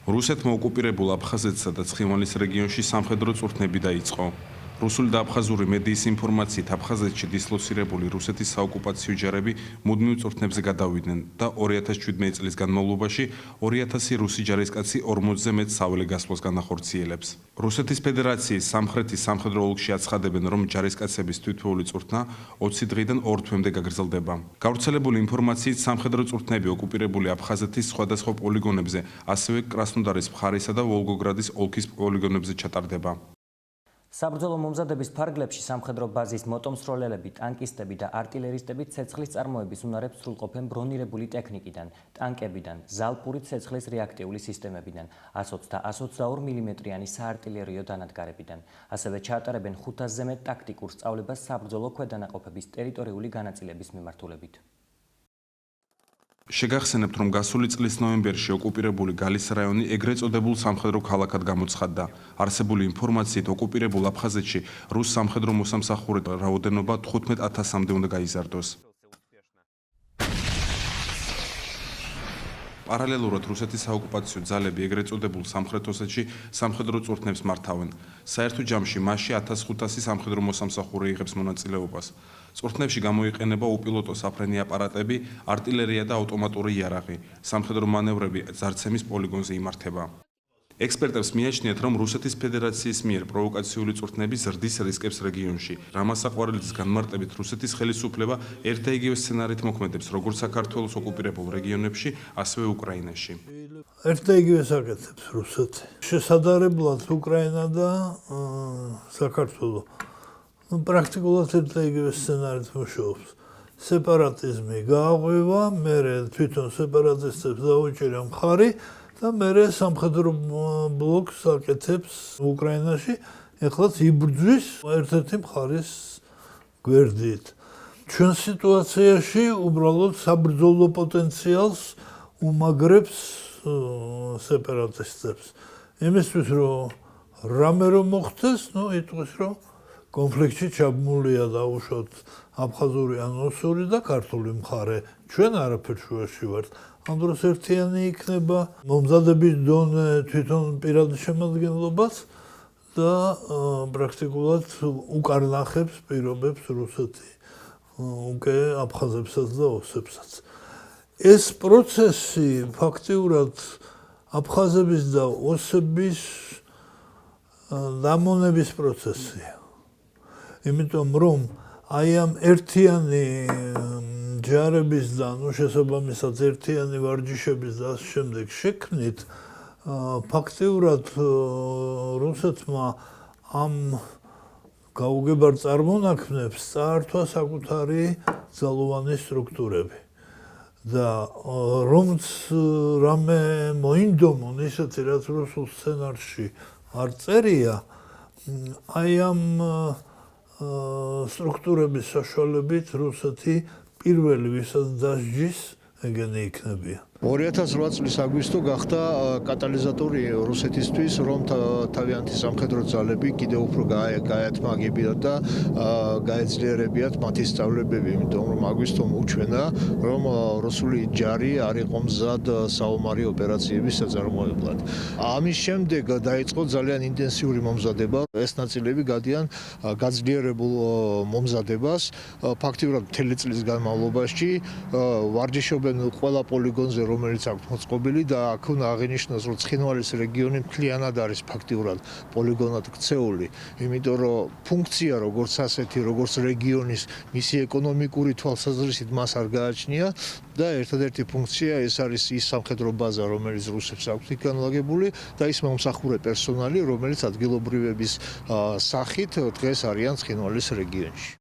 რუსეთმა ოკუპირებულ აფხაზეთსა და ცხინვალის რეგიონში სამხედრო წვრთნები დაიწყო. რუსული და აფხაზური მედიის ინფორმაციით აფხაზეთში დისლოცირებული რუსეთის საოკუპაციო ჯარები მუდმივ წვრთნებზე გადავიდნენ და 2017 წლის განმავლობაში 2000 რუსი ჯარისკაცი 40-ზე მეტ საველე გასვლას განახორციელებს. რუსეთის ფედერაციის სამხრეთის სამხედრო ოლქში აცხადებენ, რომ ჯარისკაცების თვითმფრინავი წვრთნა 20 დღიდან 2 თვემდე გაგრძელდება. გავრცელებული ინფორმაციით სამხედრო წვრთნები ოკუპირებული აფხაზეთის სხვადასხვა პოლიგონებზე, ასევე კრასნოდარის მხარისა და ვოლგოგრადის ოლქის პოლიგონებზე ჩატარდება. საბრძოლო მომზადების ფარგლებში სამხედრო ბაზის მოტომსროლელები, ტანკისტები და არტილერისტები ცეცხლის წარმოების უნარებს სრულყოფენ ბრონირებული ტექნიკიდან, ტანკებიდან, ზალპური ცეცხლის რეაქტიული სისტემებიდან, 120 და 122 მმ-იანი საარტილერიო დანადგარებიდან. ასევე ჩაატარებენ 500-ზე მეტ ტაქტიკურ სწავლებას საბრძოლო ქვედანაყოფების ტერიტორიული განაწილების მიმართულებით. შეგახსენებთ, რომ გასული წლის ნოემბერში ოკუპირებული გალის რაიონი ეგრეთ წოდებულ სამხედრო ქალაქად გამოცხადდა. არსებული ინფორმაციით ოკუპირებულ აფხაზეთში რუს სამხედრო მოსამსახურეთა რაოდენობა 15,000-მდე უნდა გაიზარდოს. პარალელურად რუსეთის საოკუპაციო ძალები ეგრეთ წოდებულ სამხრეთ ოსეთში სამხედრო წვრთნებს მართავენ. საერთო ჯამში მასში 1500 სამხედრო მოსამსახურე იღებს მონაწილეობას. წვრთნებში გამოიყენება უპილოტო საფრენი აპარატები, არტილერია და ავტომატური იარაღი. სამხედრო მანევრები ძარცემის პოლიგონზე იმართება. ექსპერტებს მიაჩნიათ, რომ რუსეთის ფედერაციის მიერ პროვოკაციული წვრთნები ზრდის რისკებს რეგიონში. რამაზ საყვარელის განმარტებით რუსეთის ხელისუფლება ერთ და იგივე სცენარით მოქმედებს, როგორც საქართველოს ოკუპირებულ რეგიონებში, ასევე უკრაინაში. ერთ და იგივე საკეთებს რუსეთი. შესაძლებლად უკრაინა და საქართველო პრაქტიკულად ერთ და იგივე სცენარით მუშაობს. სეპარატიზმი გააღვივა, მერე თვითონ სეპარატისტებს დაუჭირა მხარი და მერე სამხედრო ბლოკს აკეთებს უკრაინაში, ეხლაც იბრძვის ერთ-ერთი მხარის გვერდით. ჩვენ სიტუაციაში უბრალოდ საბრძოლო პოტენციალს უმაგრებს სეპარატისტებს. იმისთვის რომ რამე რომ მოხდეს, იტყვის რომ კონფლიქტში ჩაბმულია დაუშვათ აფხაზური ან ოსური და ქართული მხარე. ჩვენ არაფერ შუაში ვართ. ამ დროს ერთიანი იქნება მომზადების დონე თვითონ პირად შემადგენლობას და პრაქტიკულად უკარნახებს პირობებს რუსეთი. უკვე აფხაზებსაც და ოსებსაც. ეს პროცესი ფაქტიურად აფხაზების და ოსების დამონების პროცესია. იმიტომ რომ აი ამ ერთიანი ჯარების და შესაბამისად ერთიანი ვარჯიშების და ამ შემდეგ შექმნით ფაქტიურად რუსეთმა ამ გაუგებარ წარმონაქმნებს წაართვა საკუთარი ძალოვანი სტრუქტურები. და რომც რამე მოინდომონ ისეთი რაც რუსულ სცენარში არ წერია, აი ამ სტრუქტურების საშუალებით რუსეთი პირველი ვისაც დასჯის ეგენი იქნებიან. 2008 წლის აგვისტო გახდა კატალიზატორი რუსეთისთვის, რომ თავიანთი სამხედრო ძალები კიდევ უფრო გაეთმაგებიათ და გაეძლიერებიათ მათი სწავლებები, იმიტომ რომ აგვისტომ უჩვენა, რომ რუსული ჯარი არ იყო მზად საომარი ოპერაციების საწარმოებლად. ამის შემდეგ დაიწყო ძალიან ინტენსიური მომზადება. ეს ნაწილები გადიან გაძლიერებულ მომზადებას. ფაქტიურად მთელი წლის განმავლობაში ვარჯიშობენ ყველა პოლიგონზე, რომელიც აქვს მოწყობილი და აქ უნდა აღინიშნოს, რომ ცხინვალის რეგიონი მთლიანად არის ფაქტიურად პოლიგონად ქცეული, იმიტომ რომ ფუნქცია როგორც ასეთი, როგორც რეგიონის მისი ეკონომიკური თვალსაზრისით მას არ გააჩნია და ერთადერთი ფუნქცია ეს არის ის სამხედრო ბაზა, რომელიც რუსებს აქვს იქ განლაგებული და ის მომსახურე პერსონალი, რომელიც ადგილობრივების სახით დღეს არიან ცხინვალის რეგიონში.